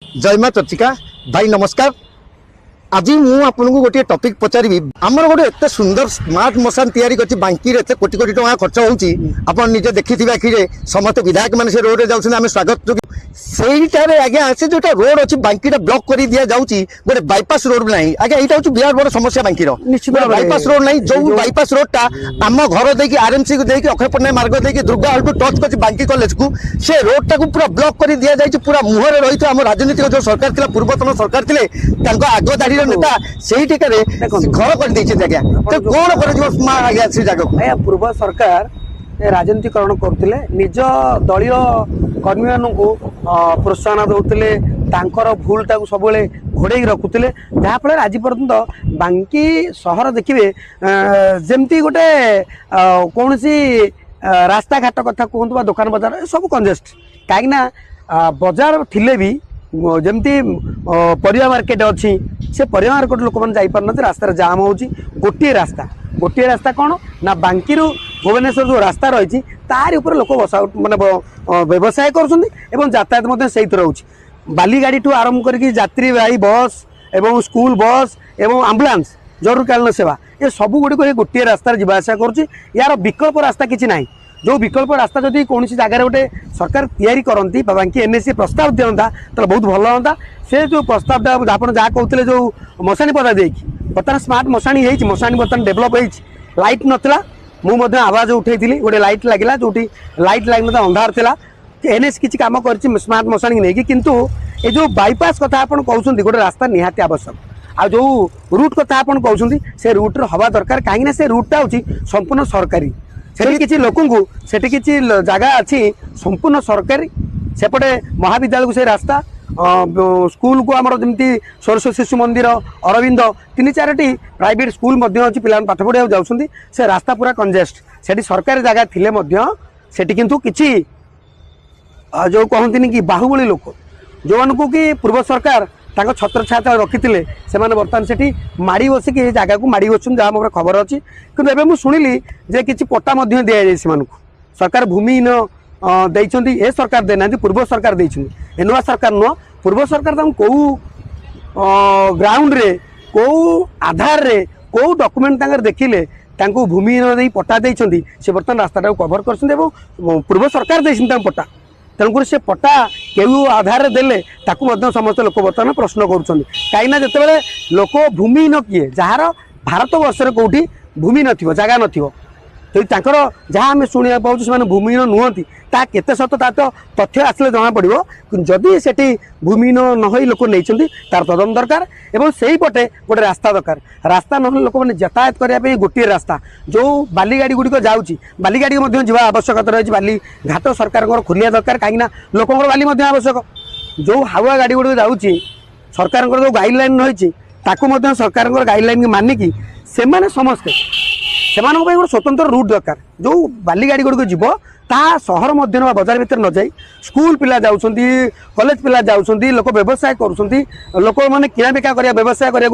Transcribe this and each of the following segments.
जय माँ चर्चिका भाई नमस्कार। आज मुझे गोटे टॉपिक पचारि आमर गोटे एत सुंदर स्मार्ट मशान तैयारी कर बांकी एत कोटी कोटी टका खर्च होती निजे देखी आखिरे समस्त विधायक मैंने से रोड जाऊँ आम स्वागत सहीटार आज्ञा से जो रोड अच्छी बांकीटा ब्लॉक कर दि जाऊँगी गोटे बाईपास रोड ना आज्ञा यहाँ हूँ बिराट बड़ समस्या बांकीर बाईपास रोड ना जो बाईपास रोडटा आम घर देखिए आरएमसी को देखिए अक्षय पट्टनायक मार्ग देखिए दुर्गा हॉल को टच कर बांकी कॉलेज को से रोडटा को पूरा ब्लॉक कर दि जाए पूरा मुहर रही आम राजनीतिक जो सरकार थी पूर्वतन सरकार थे आग दाड़ी नेता से टिकार घर कर आज्ञा तो कौन कर से जगह पूर्व सरकार राजनीतिकरण करते निज दलीय कर्मी मान प्रोत्साहन दौले भूल सब घोड़े रखुले जहाँफल आज पर्यंत बांकी सहर देखिए जमती गोटे कौन सी रास्ता घाट कथा कहतु दुकान बजार सब कंजेस्ट कहीं बजार थिले भी जमती परिया मार्केट अच्छी से परिया मार्केट लोक मैंने जापार रास्तार जाम हो गोटे रास्ता कौन ना बांकी भुवनेश्वर जो रास्ता रही तार ऊपर लोक बसा माने व्यवसाय कर यातायात से रोच बाली गाड़ी ठू आरंभ करके यात्री बाही बस एवं स्कूल बस एवं आम्बुलांस जरूरकालीन सेवा ये सब गुड़िक गोटे रास्तार जावासा कर यार विकल्प रास्ता किसी ना जो विकल्प रास्ता जदि कौन जगह गोटे सरकार तैयारी करती बांकी एनएससी प्रस्ताव दिंता तो बहुत भल हाँ से जो प्रस्तावटा आप जहाँ कहते जो मशाणी पदा देकी बर्तमान स्मार्ट मशाणी मशाणी बर्तमान डेभलप हो लाइट नाला मुझे आवाज उठे गोटे लाइट लगे जो लाइट लगे अंधार था एनएस किसी कम कर स्मार्ट मशाणी नहीं किंतु ये जो बाईपास कथा आप कहते गोटे रास्ता निहाती आवश्यक आ जो रूट कथा आप कहते से रूट हवा दरकार कहीं से रूटा हूँ संपूर्ण सरकारी से किसी लोक किसी जगह अच्छी संपूर्ण सरकारी सेपटे महाविद्यालय को से रास्ता स्कूल को आमर जमी सरस्वती शिशु मंदिर अरविंद तीन चार प्राइवेट स्कूल अच्छी पिला पाठ पढ़ा जाऊँगी से रास्ता पूरा कंजेस्ट से सरकारी जगह थे किंतु किसी जो कहते कि बाहुबली लोक जो मानू कि पूर्व सरकार छत्र छाया रखी से बर्तमान से माड़ी बसिक जगह को माड़ी बस जहाँ मोर खबर अच्छी कि मुझे शुणिली जे किसी पट्टा दि जाए से सरकार भूमिहीन देइछन्ती ए सरकार देना पूर्व सरकार देइछन्ती नुआ सरकार नुह पूर्व सरकार कौ ग्राउंड रे कौ आधार रे कौ डॉक्यूमेंट देखिले भूमिहीन दे पट्टा देइछन्ती से बर्तमान रास्ता कभर कर पूर्व सरकार देइछन्ती पट्टा तेणुक से पट्टा केउ आधार देले समस्त लोक बर्तमान प्रश्न करुँच कहीं जिते लोक भूमिहीन किए जार भारत वर्ष कौटी भूमि नथिबो जगह नथिबो तो जहाँ आम शुणा पाऊँ से भूमिहीन नुहति ता केते सत ता तो तथ्य आसले जना पड़ो जदि से भूमिहीन नई लोक नहीं तार तदन दरकार एवं से ही पटे गोटे रास्ता दरकार रास्ता ना लोक मैंने यातायात करने गोटे रास्ता जो बाली गाड़ी गुड़िक जाऊँगी बाली गाड़ी जा आवश्यकता रही बाली घाट सरकार खोलिया दरकार कहीं लोक बाली आवश्यक जो हावा गाड़ी गुड़िक जाऊँगी सरकार जो गाइडलाइन रही सरकार गाइडलाइन मानिकी से समस्ते से गोटे स्वतंत्र रूट दरकार जो बाली गाड़ी गुड़िक जीव ता सहर मध्य बजार भितर न जाई स्कूल पिला जाउछंती कॉलेज पिला जाउछंती लोक व्यवसाय करूछंती लोक माने किना बिका करिया व्यवसाय करिया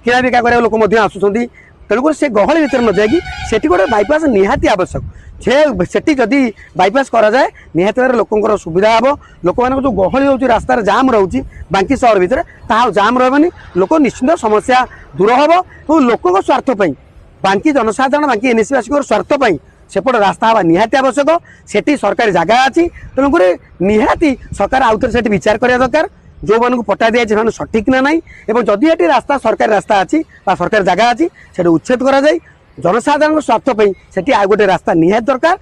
किना बिका करिया लोक मध्य आसुछंती तेणुक से गहली भितर न जाएगी सेठी गोटे बाईपास निहाती आवश्यक सेठी जदि बाईपास करा जाए निहाती भाव लोकंकर सुविधा हे लोक मान जो गहली होची रास्तार जाम रोची बांकी सहर भितर ता जाम रहबनी लोक निश्चित समस्या दूर हे और लोक स्वार्थ पई बांकी जनसाधारण बांकी एनएससीवासी स्वार्थ पई सेपट रास्ता हवा निहाती आवश्यक सेठी सरकारी जगह अच्छी तेणुक निहाती सरकार आउ थे विचार करा दरकार जो मानू पट्टा दिया जाए सठिक ना नाई एवं जदि ये रास्ता सरकारी रास्ता अच्छी सरकारी जगह अच्छी से उच्छेद करा जाए जनसाधारण स्वार्थपाई से आउ गोटे रास्ता निहाती दरकार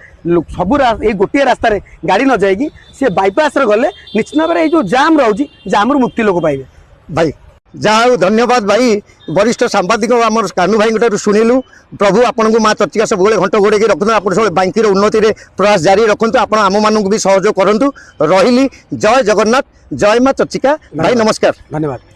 सब ये गोटे रास्त गाड़ी न जाएगी सी बाईपास गले निश्चित भाव में जो जाम रोचे जाम मुक्ति लोक पाइबे भाई जहाँ धन्यवाद भाई वरिष्ठ सांबादिक आम कानू भाई शुणिलु प्रभु आपन को माँ चर्चिका सब घंट घोड़े रखु आप सब बांकी उन्नति प्रयास जारी रखु आप आम मानक भी सहयोग करूँ रही जय जगन्नाथ जय माँ चर्चिका भाई नमस्कार धन्यवाद।